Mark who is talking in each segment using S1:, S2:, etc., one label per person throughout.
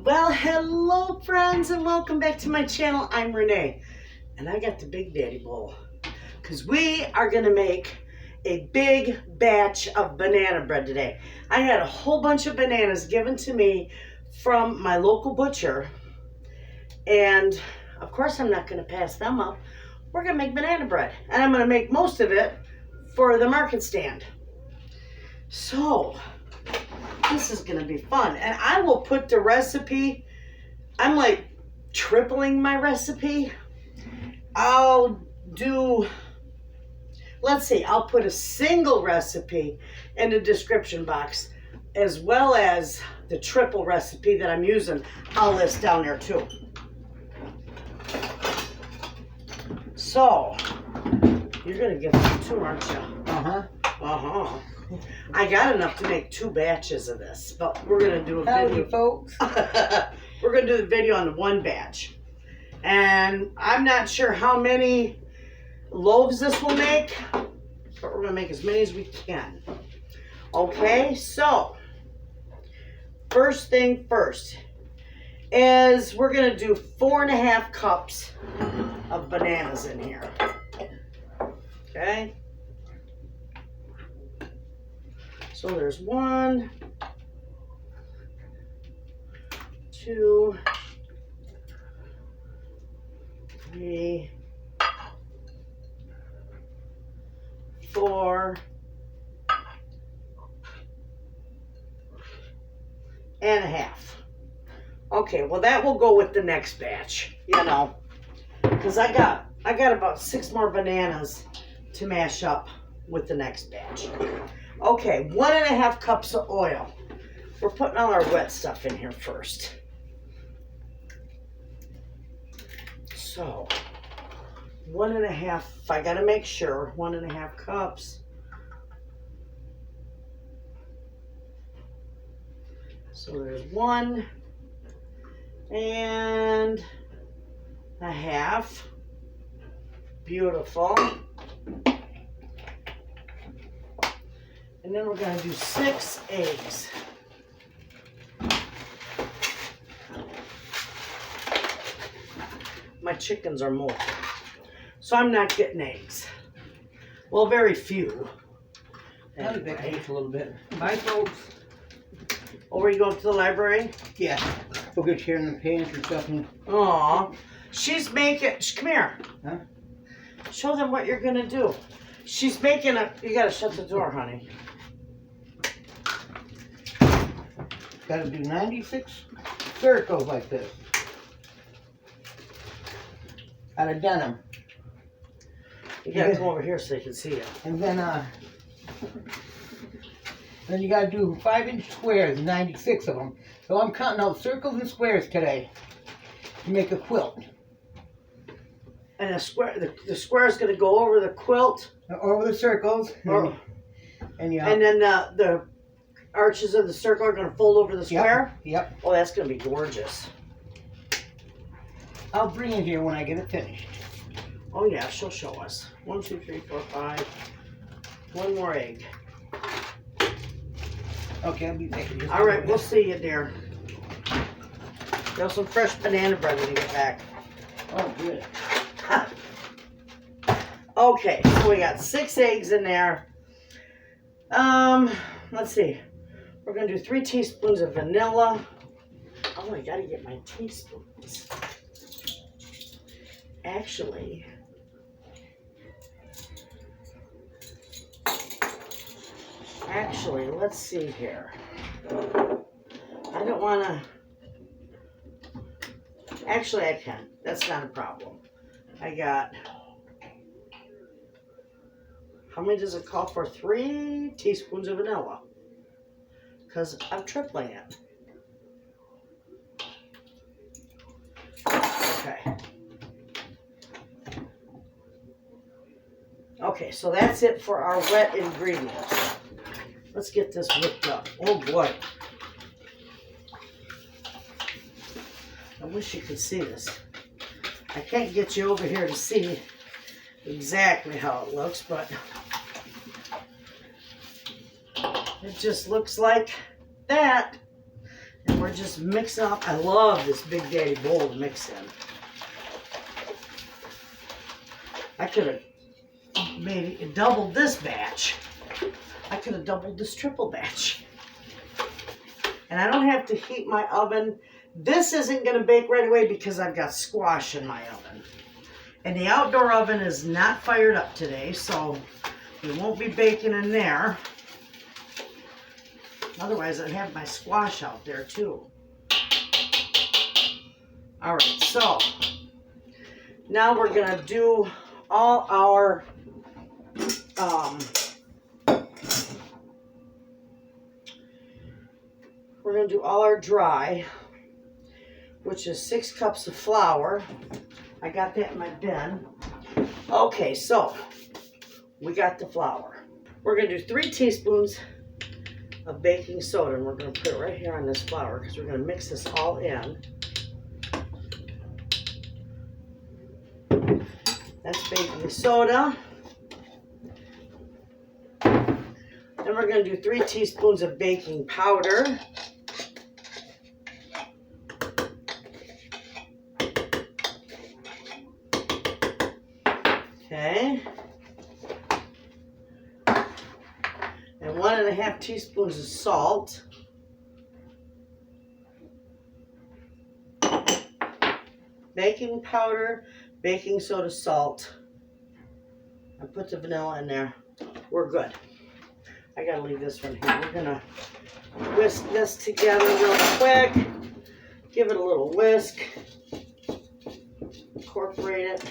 S1: Well, hello friends and welcome back to my channel. I'm Renee and I got the Big Daddy bowl because we are going to make a big batch of banana bread today. I had a whole bunch of bananas given to me from my local butcher, and of course I'm not going to pass them up. We're going to make banana bread, and I'm going to make most of it for the market stand. So this is going to be fun, and I will put the recipe, I'm like tripling my recipe. I'll do, let's see, I'll put a single recipe in the description box, as well as the triple recipe that I'm using. I'll list down there too. So, you're going to get them too, aren't you? Uh-huh. I got enough to make 2 batches of this, but we're going to do a video.
S2: Howdy, folks.
S1: We're going to do the video on the 1 batch. And I'm not sure how many loaves this will make, but we're going to make as many as we can. Okay, so first thing first is we're going to do 4.5 cups of bananas in here. Okay. So there's 1, 2, 3, 4, and a half. Okay, well that will go with the next batch, you know, because I got about 6 more bananas to mash up with the next batch. Okay, 1.5 cups of oil. We're putting all our wet stuff in here first. So, 1.5, I gotta make sure, 1.5 cups. So there's 1.5. Beautiful. And then we're going to do 6 eggs. My chickens are molting, so I'm not getting eggs. Well, very few.
S2: That'll make it a little bit. Bye, folks.
S1: Oh, were you going to the library?
S2: Yeah. We'll get here in the pantry or something.
S1: Aw. She's making, come here.
S2: Huh?
S1: Show them what you're going to do. She's making a, you got to shut the door, honey.
S2: Got to do 96 circles like this. Out of denim.
S1: You got to come over here so they can see you.
S2: And then you got to do 5-inch squares, 96 of them. So I'm counting out circles and squares today to make a quilt.
S1: And the square is going to go over the quilt.
S2: Over the circles.
S1: Or,
S2: and
S1: then the arches of the circle are going to fold over the square?
S2: Yep.
S1: Oh, that's going to be gorgeous.
S2: I'll bring it here when I get it finished.
S1: Oh, yeah, she'll show us. 1, 2, 3, 4, 5. 1 more egg.
S2: Okay, I'll be back.
S1: All right, we'll see you, dear. Got some fresh banana bread when you get back.
S2: Oh, good.
S1: Okay, so we got 6 eggs in there. Let's see. We're going to do 3 teaspoons of vanilla. Oh, I got to get my teaspoons. Actually, let's see here. I don't want to. Actually, I can. That's not a problem. I got. How many does it call for? 3 teaspoons of vanilla. Because I'm tripling it. Okay. Okay, so that's it for our wet ingredients. Let's get this whipped up. Oh boy. I wish you could see this. I can't get you over here to see exactly how it looks, but it just looks like that. And we're just mixing up. I love this Big Daddy bowl to mix in. I could have maybe doubled this batch. I could have doubled this triple batch. And I don't have to heat my oven. This isn't going to bake right away because I've got squash in my oven. And the outdoor oven is not fired up today, so we won't be baking in there. Otherwise, I'd have my squash out there too. All right, so now we're going to do all our dry, which is 6 cups of flour. I got that in my bin. Okay, so we got the flour. We're going to do 3 teaspoons of baking soda, and we're going to put it right here on this flour because we're going to mix this all in. That's baking soda. Then we're going to do 3 teaspoons of baking powder. Okay. And 1.5 teaspoons of salt. Baking powder, baking soda, salt. I put the vanilla in there. We're good. I gotta leave this one here. We're gonna whisk this together real quick. Give it a little whisk. Incorporate it.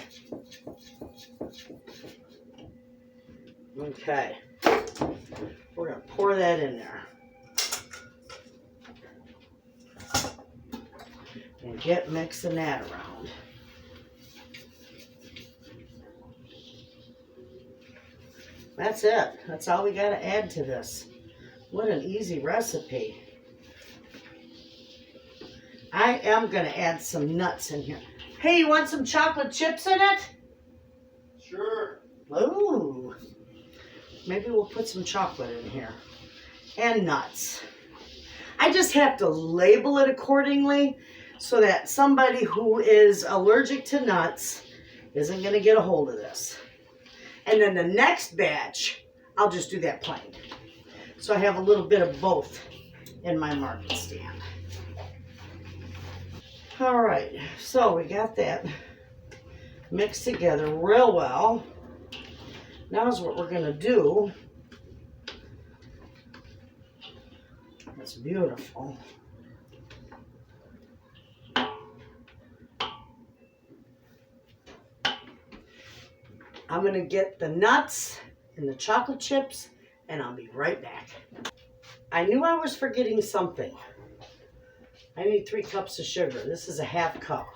S1: Okay. We're gonna pour that in there. And get mixing that around. That's it. That's all we got to add to this. What an easy recipe. I am going to add some nuts in here. Hey, you want some chocolate chips in it?
S2: Sure.
S1: Ooh. Maybe we'll put some chocolate in here. And nuts. I just have to label it accordingly so that somebody who is allergic to nuts isn't going to get a hold of this. And then the next batch, I'll just do that plain. So I have a little bit of both in my market stand. All right, so we got that mixed together real well. Now is what we're gonna do. That's beautiful. I'm going to get the nuts and the chocolate chips, and I'll be right back. I knew I was forgetting something. I need 3 cups of sugar. This is a 1/2 cup.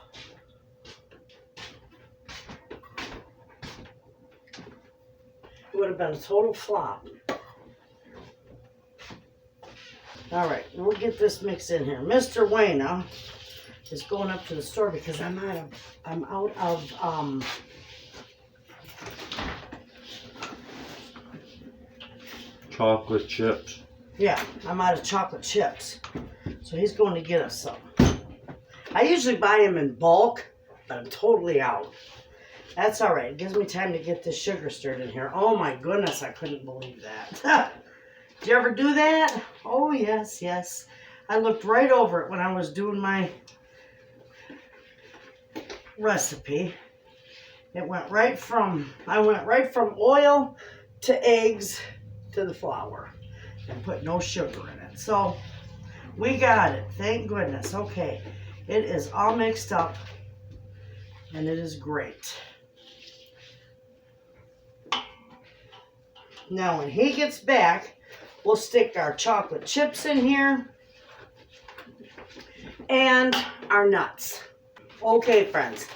S1: It would have been a total flop. All right, we'll get this mix in here. Mr. Wayna is going up to the store because I'm out of
S3: chocolate chips.
S1: Yeah, I'm out of chocolate chips. So he's going to get us some. I usually buy them in bulk, but I'm totally out. That's all right. It gives me time to get this sugar stirred in here. Oh my goodness, I couldn't believe that. Did you ever do that? Oh yes, yes. I looked right over it when I was doing my recipe. I went right from oil to eggs to the flour and put no sugar in it. So we got it. Thank goodness. Okay. It is all mixed up and it is great. Now when he gets back, we'll stick our chocolate chips in here and our nuts. Okay, friends.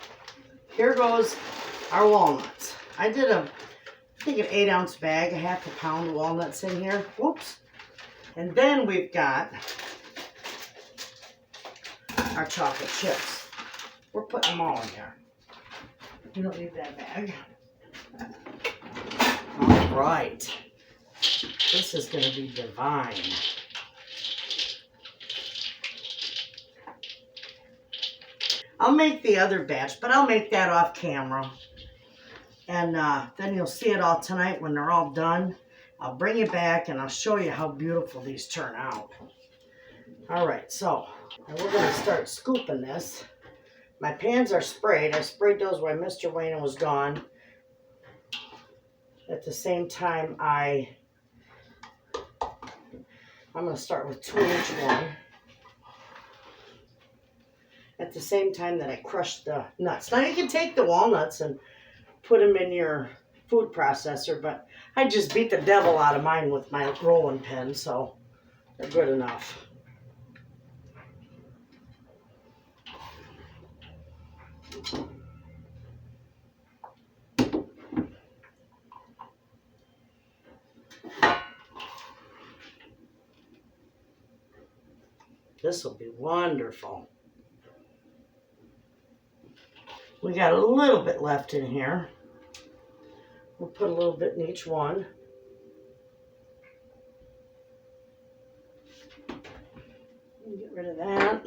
S1: Here goes our walnuts. I did I think an 8-ounce bag, a 1/2 pound of walnuts in here. Whoops. And then we've got our chocolate chips. We're putting them all in here. You don't need that bag. All right. This is going to be divine. I'll make the other batch, but I'll make that off camera. And then you'll see it all tonight when they're all done. I'll bring it back and I'll show you how beautiful these turn out. All right, so we're going to start scooping this. My pans are sprayed. I sprayed those while Mr. Wayna was gone. At the same time, I'm going to start with 2 each one. At the same time that I crush the nuts. Now you can take the walnuts and put them in your food processor, but I just beat the devil out of mine with my rolling pin, so they're good enough. This will be wonderful. We got a little bit left in here. We'll put a little bit in each one. Get rid of that.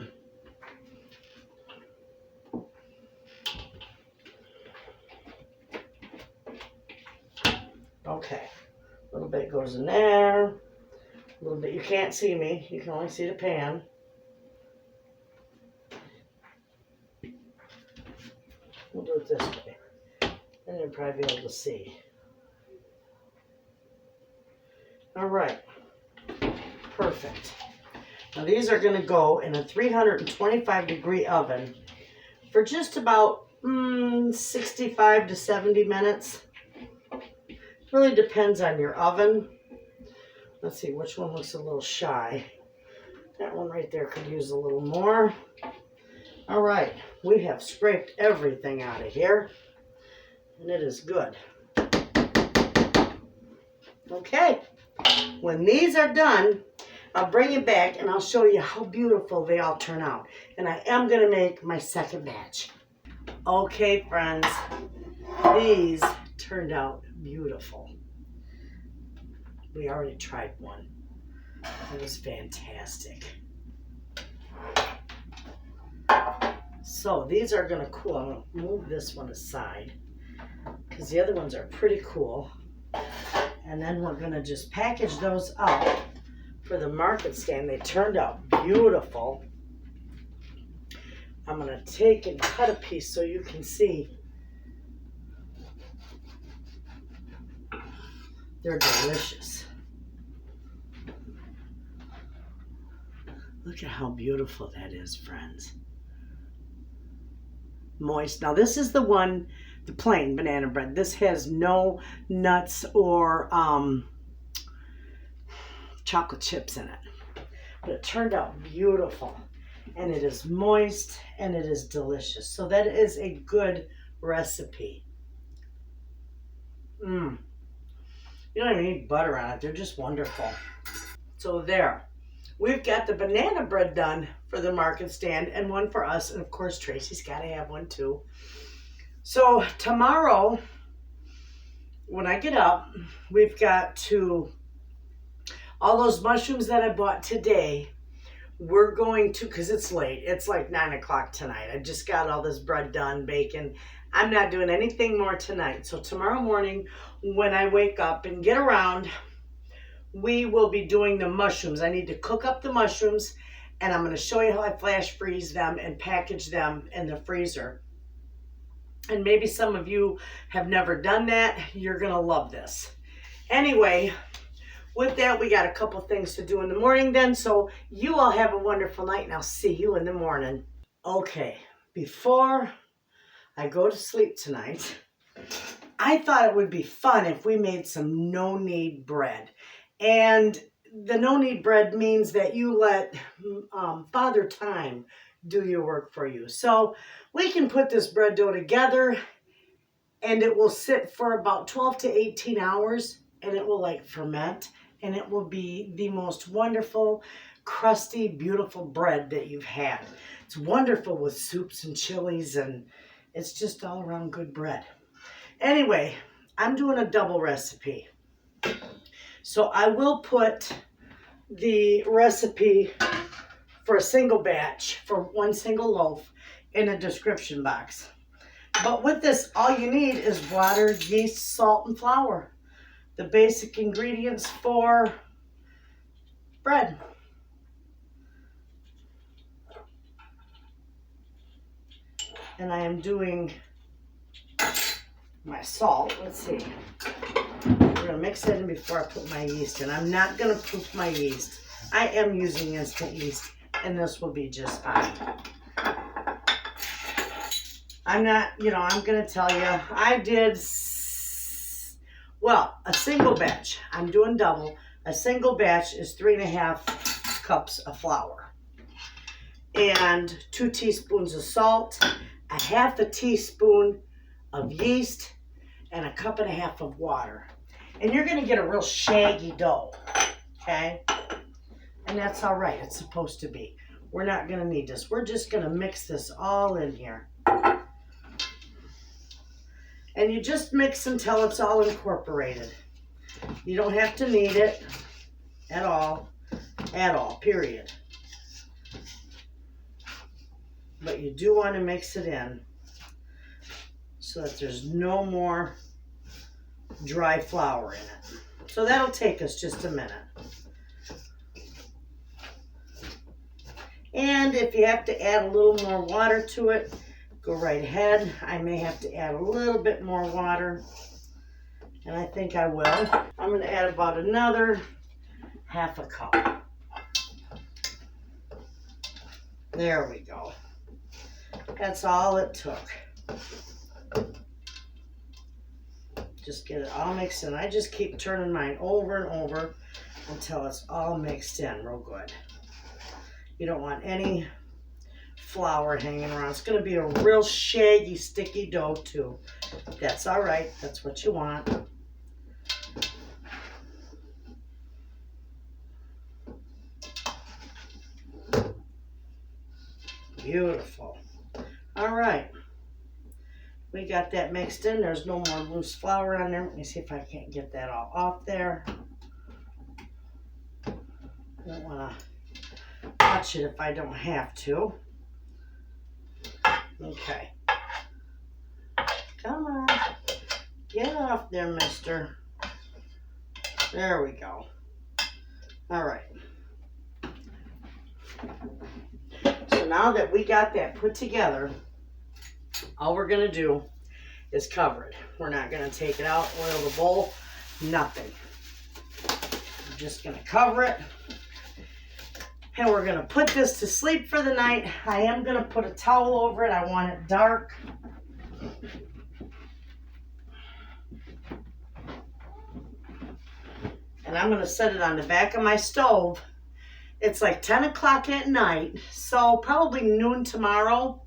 S1: Okay, a little bit goes in there. A little bit, you can't see me, you can only see the pan. We'll do it this way, and you'll probably be able to see. All right, perfect. Now these are going to go in a 325-degree oven for just about 65 to 70 minutes. Really depends on your oven. Let's see, which one looks a little shy. That one right there could use a little more. All right, we have scraped everything out of here, and it is good. Okay, when these are done, I'll bring it back and I'll show you how beautiful they all turn out. And I am going to make my second batch. Okay, friends, these turned out beautiful. We already tried one. It was fantastic. So these are going to cool. I'm going to move this one aside because the other ones are pretty cool. And then we're going to just package those up for the market stand. They turned out beautiful. I'm going to take and cut a piece so you can see. They're delicious. Look at how beautiful that is, friends. Moist. Now this is the one, the plain banana bread. This has no nuts or chocolate chips in it. But it turned out beautiful. And it is moist and it is delicious. So that is a good recipe. You don't even need butter on it. They're just wonderful. So there. We've got the banana bread done for the market stand and one for us. And of course, Tracy's got to have one too. So tomorrow, when I get up, we've got to, all those mushrooms that I bought today, we're going to, because it's late. It's like 9 o'clock tonight. I just got all this bread done, bacon. I'm not doing anything more tonight. So tomorrow morning, when I wake up and get around, we will be doing the mushrooms. I need to cook up the mushrooms, and I'm going to show you how I flash freeze them and package them in the freezer. And maybe some of you have never done that. You're going to love this. Anyway, with that, we got a couple things to do in the morning then. So you all have a wonderful night, and I'll see you in the morning. Okay, before I go to sleep tonight, I thought it would be fun if we made some no-knead bread. And the no-knead bread means that you let Father Time do your work for you. So we can put this bread dough together and it will sit for about 12 to 18 hours and it will like ferment and it will be the most wonderful, crusty, beautiful bread that you've had. It's wonderful with soups and chilies and it's just all around good bread. Anyway, I'm doing a double recipe. So I will put the recipe for a single batch, for one single loaf, in the description box. But with this, all you need is water, yeast, salt, and flour. The basic ingredients for bread. And I am doing my salt. Let's see. We're going to mix it in before I put my yeast in. I'm not going to proof my yeast. I am using instant yeast, and this will be just fine. I'm not, I'm going to tell you, I did, well, a single batch. I'm doing double. A single batch is 3.5 cups of flour and 2 teaspoons of salt, a 1/2 teaspoon of yeast, and a 1.5 cups of water. And you're going to get a real shaggy dough, okay? And that's all right. It's supposed to be. We're not going to need this. We're just going to mix this all in here. And you just mix until it's all incorporated. You don't have to knead it at all, period. But you do want to mix it in so that there's no more dry flour in it. So that'll take us just a minute. And if you have to add a little more water to it, go right ahead. I may have to add a little bit more water, and I think I will. I'm going to add about another 1/2 cup. There we go. That's all it took. Just get it all mixed in. I just keep turning mine over and over until it's all mixed in real good. You don't want any flour hanging around. It's going to be a real shaggy, sticky dough too. That's all right. That's what you want. Beautiful. All right. We got that mixed in. There's no more loose flour on there. Let me see if I can't get that all off there. I don't want to touch it if I don't have to. Okay. Come on. Get off there, mister. There we go. All right. So now that we got that put together, all we're going to do is cover it. We're not going to take it out, oil the bowl, nothing. We're just going to cover it. And we're going to put this to sleep for the night. I am going to put a towel over it. I want it dark. And I'm going to set it on the back of my stove. It's like 10 o'clock at night, so probably noon tomorrow.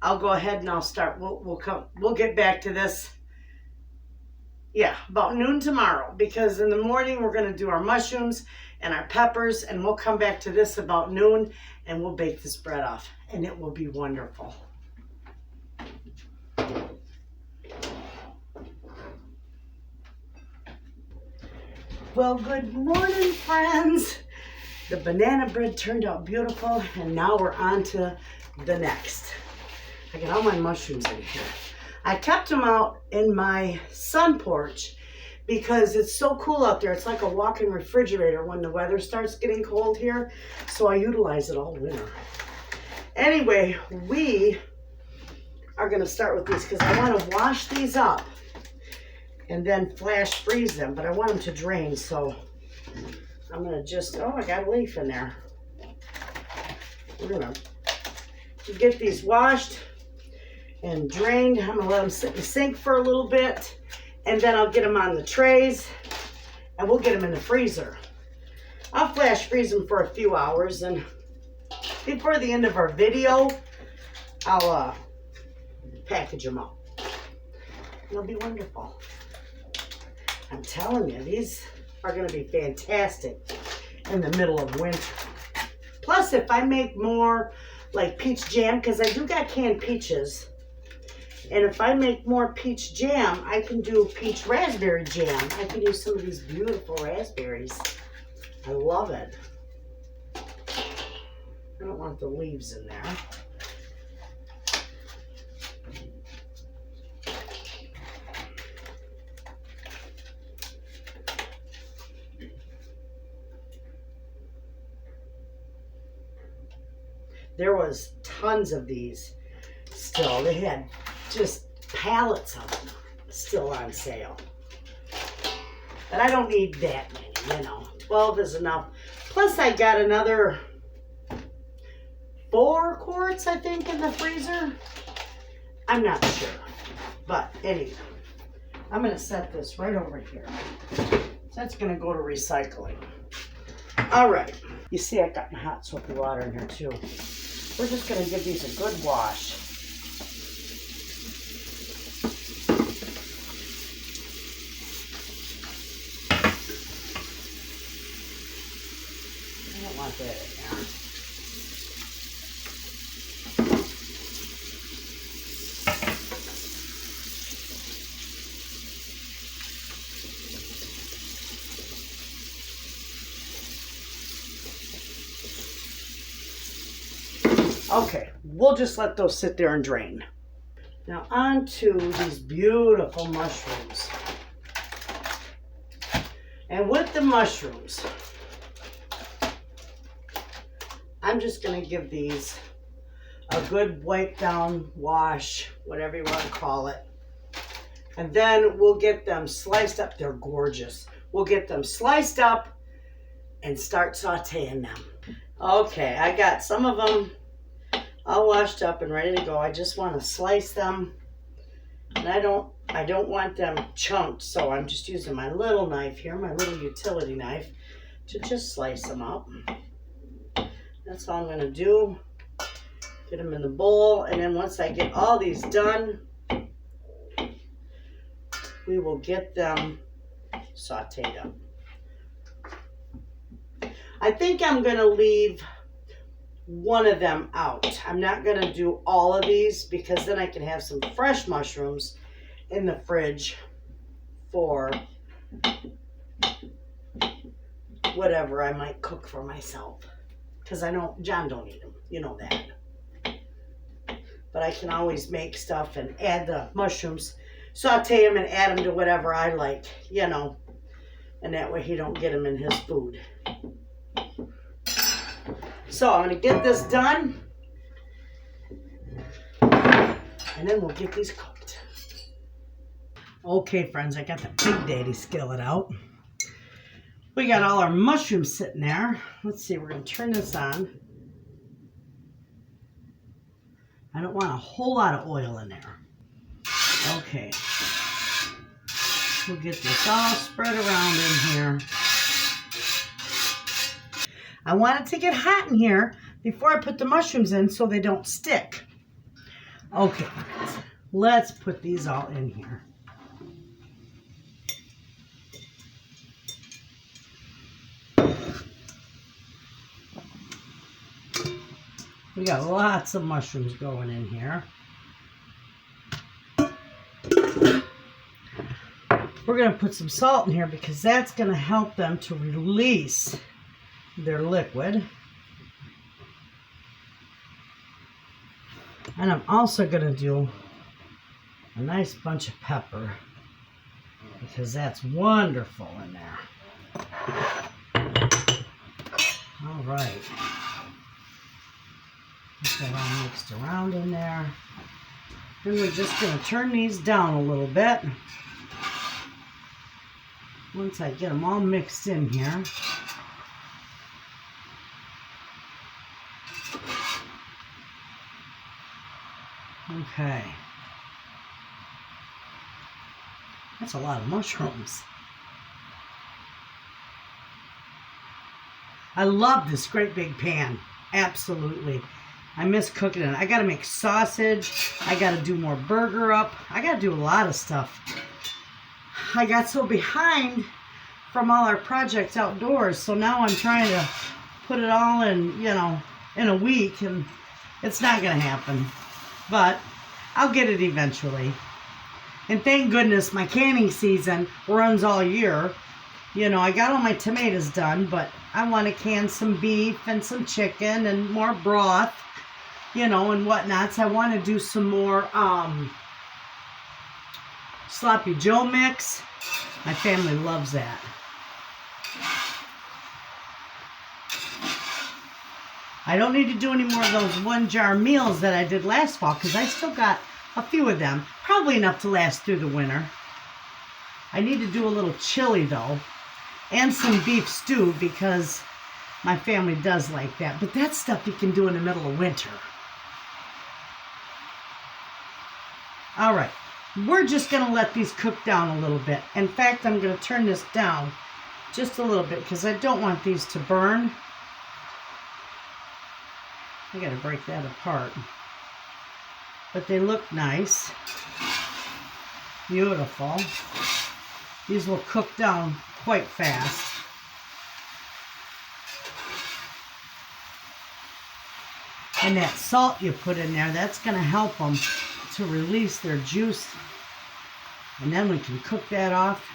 S1: I'll go ahead and I'll start. We'll get back to this. Yeah, about noon tomorrow, because in the morning we're going to do our mushrooms and our peppers, and we'll come back to this about noon, and we'll bake this bread off, and it will be wonderful. Well, good morning, friends. The banana bread turned out beautiful, and now we're on to the next. I got all my mushrooms in here. I kept them out in my sun porch because it's so cool out there. It's like a walk-in refrigerator when the weather starts getting cold here, so I utilize it all winter. Anyway, we are going to start with these because I want to wash these up and then flash freeze them, but I want them to drain, so I'm going to just, oh, I got a leaf in there. We're going to get these washed and drained. I'm going to let them sit in the sink for a little bit, and then I'll get them on the trays, and we'll get them in the freezer. I'll flash freeze them for a few hours, and before the end of our video, I'll package them up. It'll be wonderful. I'm telling you, these are going to be fantastic in the middle of winter. Plus, if I make more like peach jam, because I do got canned peaches, and if I make more peach jam, I can do peach raspberry jam. I can use some of these beautiful raspberries. I love it. I don't want the leaves in there. There was tons of these still. They had just pallets of them still on sale. But I don't need that many, you know. 12 is enough. Plus I got another 4 quarts, I think, in the freezer. I'm not sure. But anyway, I'm going to set this right over here. That's going to go to recycling. All right. You see I got my hot soapy water in here too. We're just going to give these a good wash. I don't want that in there. Okay, we'll just let those sit there and drain. Now on to these beautiful mushrooms. And with the mushrooms, I'm just going to give these a good wipe down, wash, whatever you want to call it. And then we'll get them sliced up. They're gorgeous. We'll get them sliced up and start sauteing them. Okay, I got some of them all washed up and ready to go. I just want to slice them, and I don't want them chunked, so I'm just using my little knife here, my little utility knife, to just slice them up. That's all I'm going to do. Get them in the bowl, and then once I get all these done, we will get them sauteed up. I think I'm going to leave one of them out. I'm not going to do all of these because then I can have some fresh mushrooms in the fridge for whatever I might cook for myself. Because I know John don't eat them. You know that. But I can always make stuff and add the mushrooms, saute them and add them to whatever I like, you know. And that way he don't get them in his food. So I'm going to get this done, and then we'll get these cooked. Okay, friends, I got the Big Daddy skillet out. We got all our mushrooms sitting there. Let's see, we're going to turn this on. I don't want a whole lot of oil in there. Okay. We'll get this all spread around in here. I want it to get hot in here before I put the mushrooms in so they don't stick. Okay, let's put these all in here. We got lots of mushrooms going in here. We're going to put some salt in here because that's going to help them to release their liquid. And I'm also going to do a nice bunch of pepper because that's wonderful in there. All right. Get that all mixed around in there. Then we're just going to turn these down a little bit. Once I get them all mixed in here. Okay. That's a lot of mushrooms. I love this great big pan. Absolutely. I miss cooking it. I got to make sausage. I got to do more burger up. I got to do a lot of stuff. I got so behind from all our projects outdoors, so now I'm trying to put it all in, you know, in a week, and it's not going to happen. But I'll get it eventually. And thank goodness my canning season runs all year. You know, I got all my tomatoes done, but I want to can some beef and some chicken and more broth, you know, and whatnots. I want to do some more sloppy Joe mix. My family loves that. I don't need to do any more of those 1-jar meals that I did last fall because I still got a few of them. Probably enough to last through the winter. I need to do a little chili though. And some beef stew because my family does like that. But that's stuff you can do in the middle of winter. All right. We're just going to let these cook down a little bit. In fact, I'm going to turn this down just a little bit because I don't want these to burn. I got to break that apart. But they look nice. Beautiful. These will cook down quite fast. And that salt you put in there, that's going to help them to release their juice. And then we can cook that off.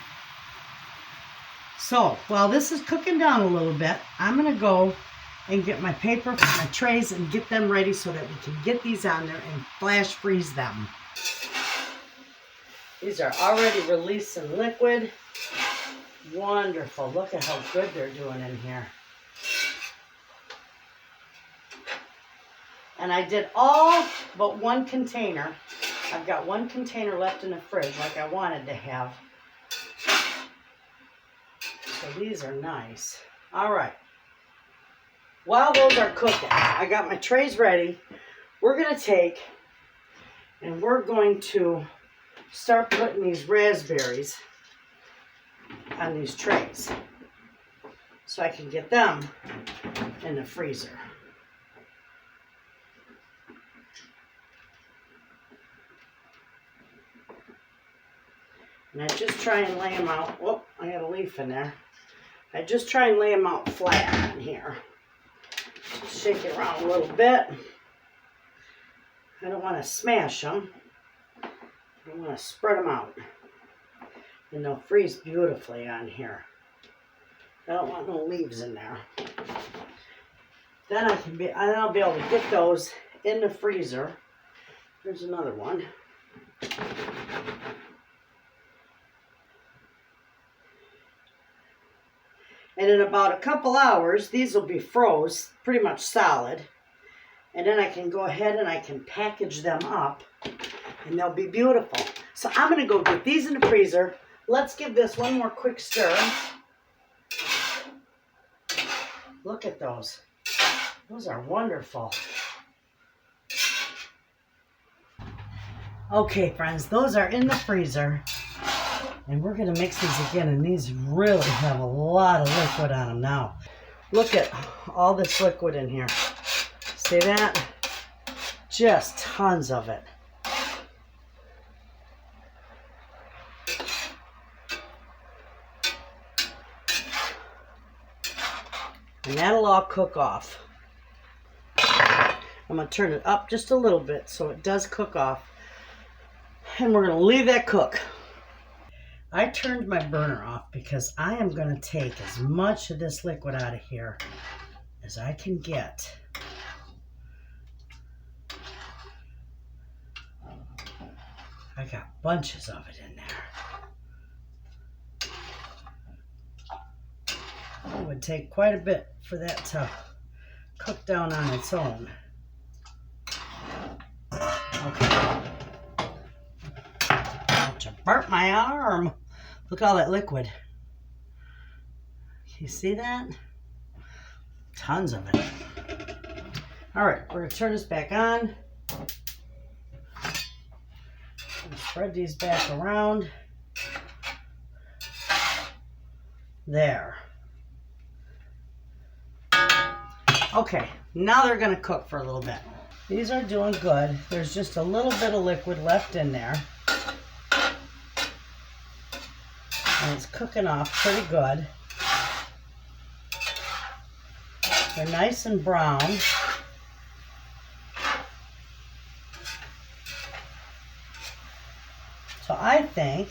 S1: So, while this is cooking down a little bit, I'm going to go and get my paper for my trays and get them ready so that we can get these on there and flash freeze them. These are already releasing liquid. Wonderful. Look at how good they're doing in here. And I did all but one container. I've got one container left in the fridge like I wanted to have. So these are nice. All right. While those are cooking, I got my trays ready. We're going to take and we're going to start putting these raspberries on these trays so I can get them in the freezer. And I just try and lay them out. Whoop, I got a leaf in there. I just try and lay them out flat in here. Just shake it around a little bit. I don't want to smash them. I want to spread them out. And they'll freeze beautifully on here. I don't want no leaves in there. Then I'll be able to get those in the freezer. Here's another one. And in about a couple hours, these will be froze, pretty much solid. And then I can go ahead and I can package them up. And they'll be beautiful. So I'm going to go get these in the freezer. Let's give this one more quick stir. Look at those. Those are wonderful. Okay, friends, those are in the freezer. And we're going to mix these again, and these really have a lot of liquid on them now. Look at all this liquid in here. See that? Just tons of it. And that'll all cook off. I'm going to turn it up just a little bit so it does cook off. And we're going to leave that cook. I turned my burner off because I am going to take as much of this liquid out of here as I can get. I got bunches of it in there. It would take quite a bit for that to cook down on its own. Okay. I burnt my arm. Look at all that liquid. You see that? Tons of it. All right, we're going to turn this back on. Spread these back around. There. Okay, now they're going to cook for a little bit. These are doing good. There's just a little bit of liquid left in there. And it's cooking off pretty good. They're nice and brown. So I think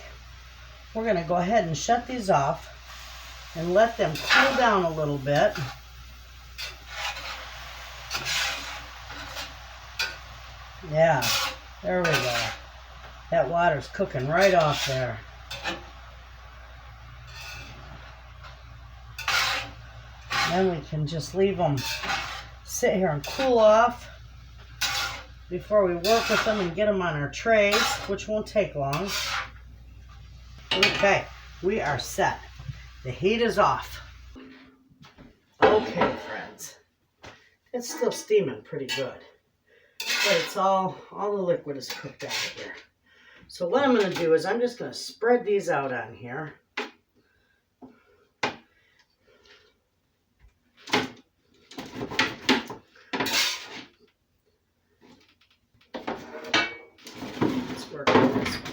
S1: we're going to go ahead and shut these off and let them cool down a little bit. Yeah, there we go. That water's cooking right off there. Then we can just leave them sit here and cool off before we work with them and get them on our trays, which won't take long. Okay, we are set. The heat is off. Okay, friends. It's still steaming pretty good, but it's all the liquid is cooked out of here. So what I'm going to do is I'm just going to spread these out on here. Let's work on this one.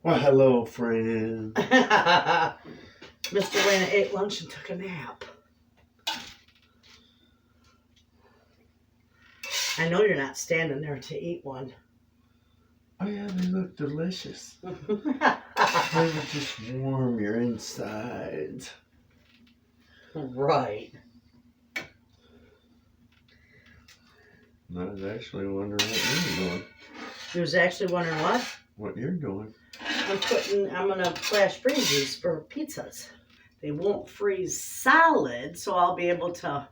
S3: Well, hello, friend.
S1: Mr. Wayna ate lunch and took a nap. I know you're not standing there to eat one.
S3: Oh yeah, they look delicious. They would just warm your insides.
S1: Right.
S3: I was actually wondering what you're doing.
S1: You was actually wondering what?
S3: What you're doing.
S1: I'm gonna flash freeze these for pizzas. They won't freeze solid, so I'll be able to,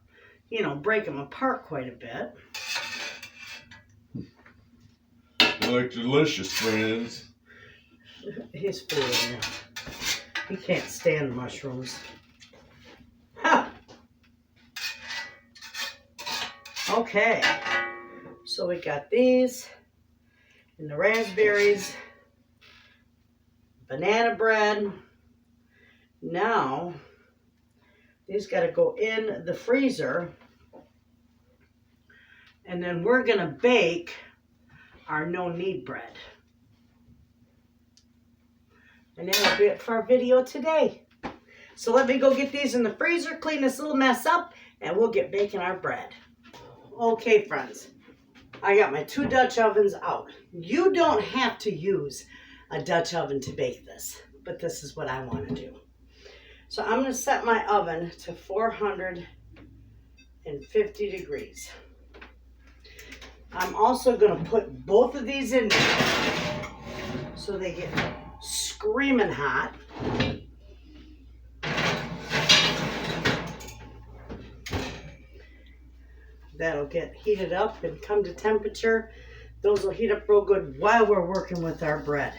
S1: break them apart quite a bit.
S3: They look delicious, friends.
S1: He's fooling you. He can't stand mushrooms. Ha! Okay. So we got these and the raspberries, banana bread. Now, these got to go in the freezer. And then we're going to bake our no-knead bread. And that'll be it for our video today. So let me go get these in the freezer, clean this little mess up, and we'll get baking our bread. Okay, friends. I got my 2 Dutch ovens out. You don't have to use a Dutch oven to bake this, but this is what I want to do. So I'm going to set my oven to 450 degrees. I'm also going to put both of these in there so they get screaming hot. That'll get heated up and come to temperature. Those will heat up real good while we're working with our bread.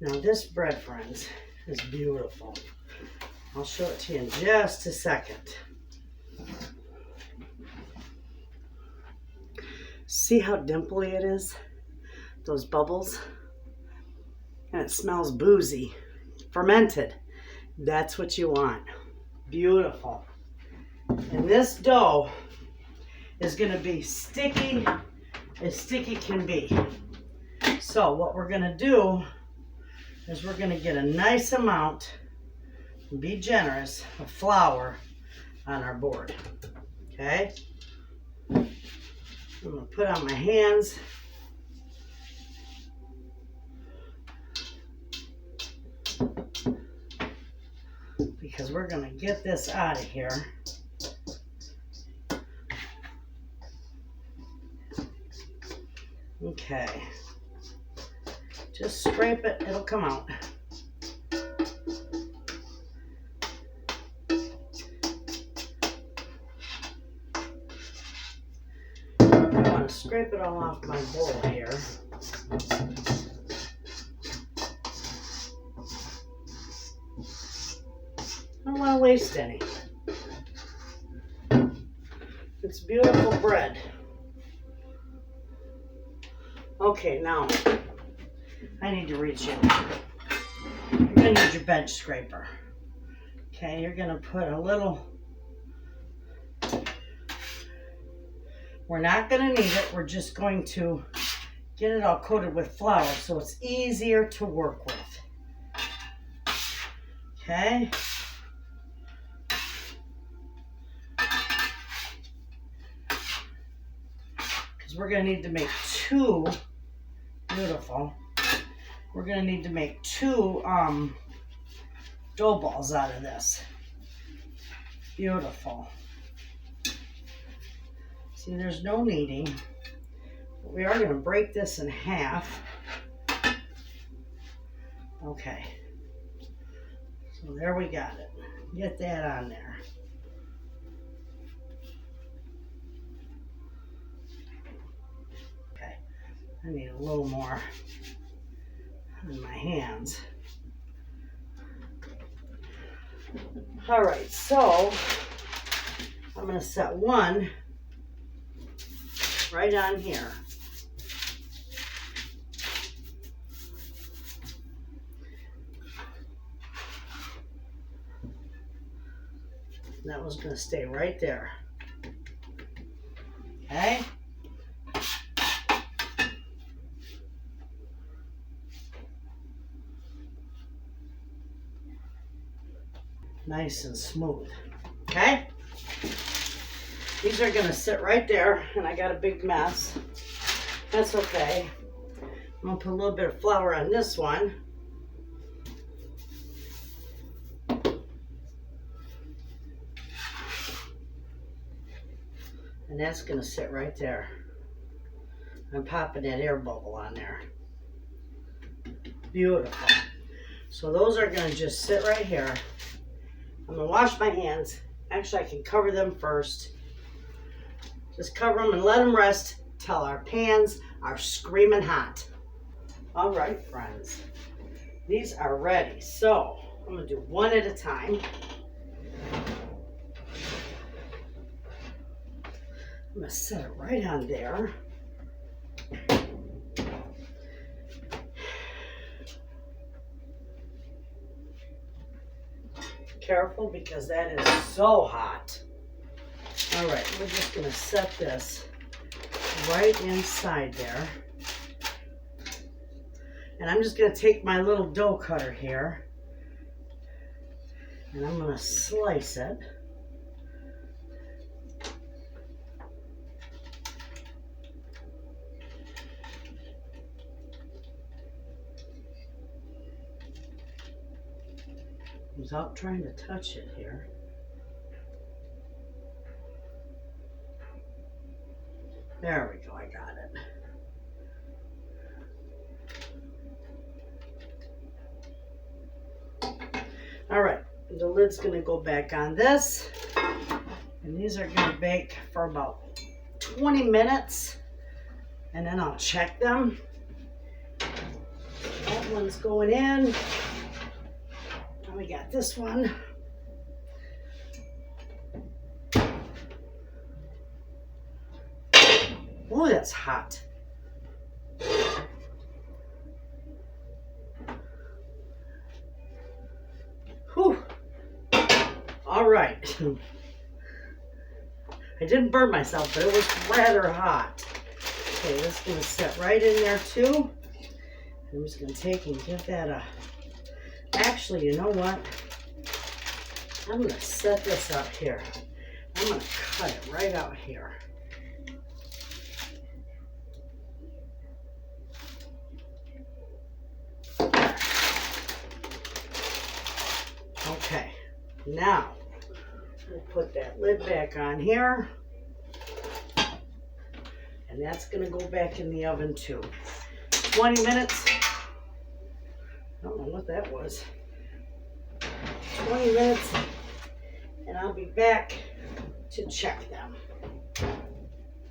S1: Now this bread, friends, is beautiful. I'll show it to you in just a second. See how dimply it is? Those bubbles? And it smells boozy. Fermented. That's what you want. Beautiful. And this dough is going to be sticky as sticky can be. So what we're going to do is we're going to get a nice amount, be generous, of flour on our board. Okay? I'm going to put on my hands. Because we're going to get this out of here. Okay. Just scrape it, it'll come out. I want to scrape it all off my bowl here. I don't want to waste any. It's beautiful bread. Okay, now I need to reach in. You're going to need your bench scraper. Okay, you're going to put a little. We're not going to need it. We're just going to get it all coated with flour so it's easier to work with. Okay. Because we're going to need to make 2. Beautiful. We're going to need to make 2 dough balls out of this. Beautiful. See, there's no kneading. But we are going to break this in half. Okay. So there we got it. Get that on there. Okay. I need a little more on my hands. All right, so I'm going to set one right on here. That one's going to stay right there. Okay? Nice and smooth. Okay? These are going to sit right there, and I got a big mess. That's okay. I'm going to put a little bit of flour on this one. And that's going to sit right there. I'm popping that air bubble on there. Beautiful. So those are going to just sit right here. I'm going to wash my hands. Actually, I can cover them first. Just cover them and let them rest till our pans are screaming hot. All right, friends. These are ready. So I'm going to do one at a time. I'm going to set it right on there. Careful because that is so hot. All right, we're just going to set this right inside there. And I'm just going to take my little dough cutter here and I'm going to slice it. Without trying to touch it here. There we go, I got it. All right, the lid's gonna go back on this. And these are gonna bake for about 20 minutes. And then I'll check them. That one's going in. We got this one. Oh, that's hot. Whew. All right. I didn't burn myself, but it was rather hot. Okay, this is going to sit right in there too. I'm just going to take and give that a... Actually, you know what? I'm going to set this up here. I'm going to cut it right out here. Okay, now we'll put that lid back on here. And that's going to go back in the oven too. 20 minutes. I don't know what that was. 20 minutes, and I'll be back to check them.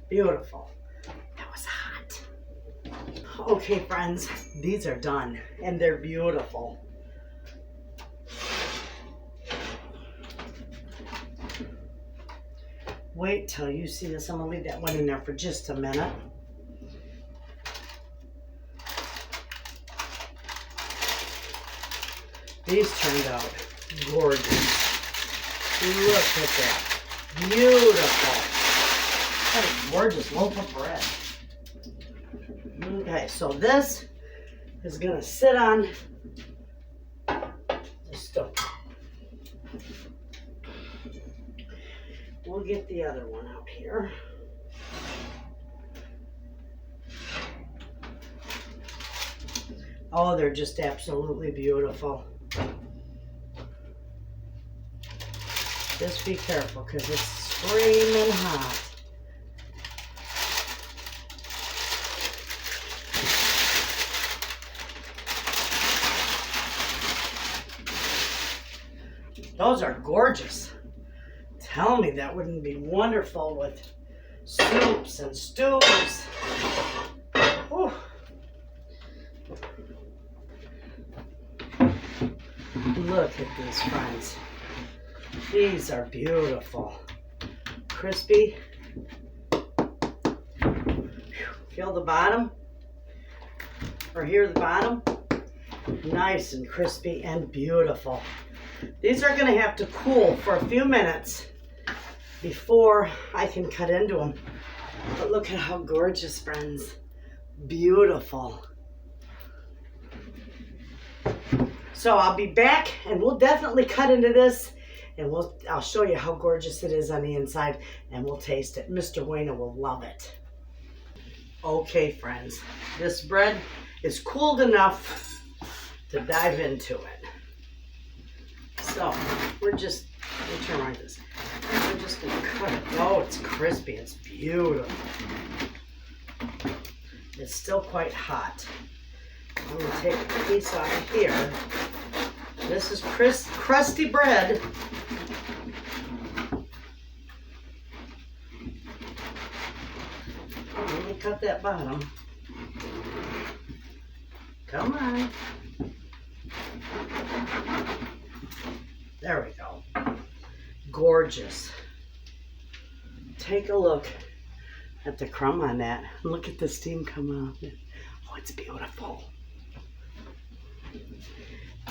S1: Beautiful. That was hot. Okay, friends, these are done, and they're beautiful. Wait till you see this. I'm going to leave that one in there for just a minute. These turned out gorgeous. Look at that. Beautiful. What a gorgeous loaf of bread. Okay, so this is going to sit on the stove. We'll get the other one out here. Oh, they're just absolutely beautiful. Just be careful because it's screaming hot. Those are gorgeous. Tell me that wouldn't be wonderful with soups and stews. Whew. Look at these, friends. These are beautiful. Crispy. Feel the bottom? Or hear the bottom? Nice and crispy and beautiful. These are going to have to cool for a few minutes before I can cut into them. But look at how gorgeous, friends. Beautiful. So I'll be back and we'll definitely cut into this and I'll show you how gorgeous it is on the inside and we'll taste it. Mr. Wayna will love it. Okay, friends, this bread is cooled enough to dive into it. So we're just, let me turn around this. We're just gonna cut it. Oh, it's crispy, it's beautiful. It's still quite hot. I'm gonna take a piece off here. This is crusty bread. Let me cut that bottom. Come on. There we go. Gorgeous. Take a look at the crumb on that. Look at the steam coming off it. Oh, it's beautiful.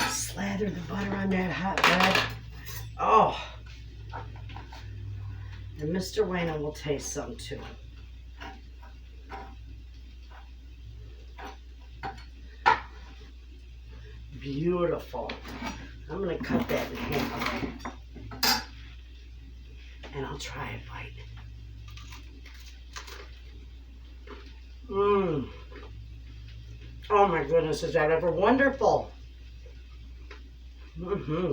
S1: Slather the butter on that hot bread. Oh. And Mr. Wayna will taste some too. Beautiful. I'm going to cut that in half. And I'll try a bite. Mmm. Oh my goodness, is that ever wonderful? Mm-hmm.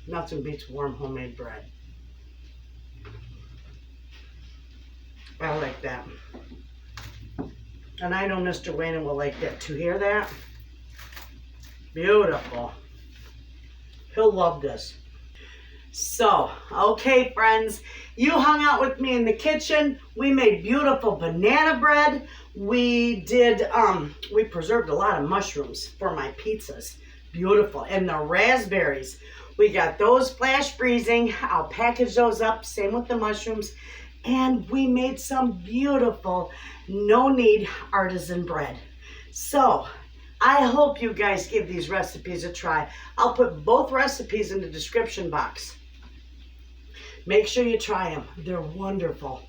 S1: Nothing beats warm homemade bread. I like that. And I know Mr. Wayne will like that too. Hear that? Beautiful. He'll love this. So, okay, friends, you hung out with me in the kitchen. We made beautiful banana bread. We did, we preserved a lot of mushrooms for my pizzas. Beautiful. And the raspberries. We got those flash freezing. I'll package those up. Same with the mushrooms. And we made some beautiful no-knead artisan bread. So, I hope you guys give these recipes a try. I'll put both recipes in the description box. Make sure you try them. They're wonderful.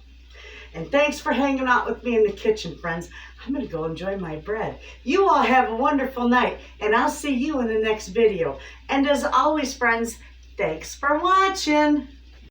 S1: And thanks for hanging out with me in the kitchen, friends. I'm going to go enjoy my bread. You all have a wonderful night, and I'll see you in the next video. And as always, friends, thanks for watching.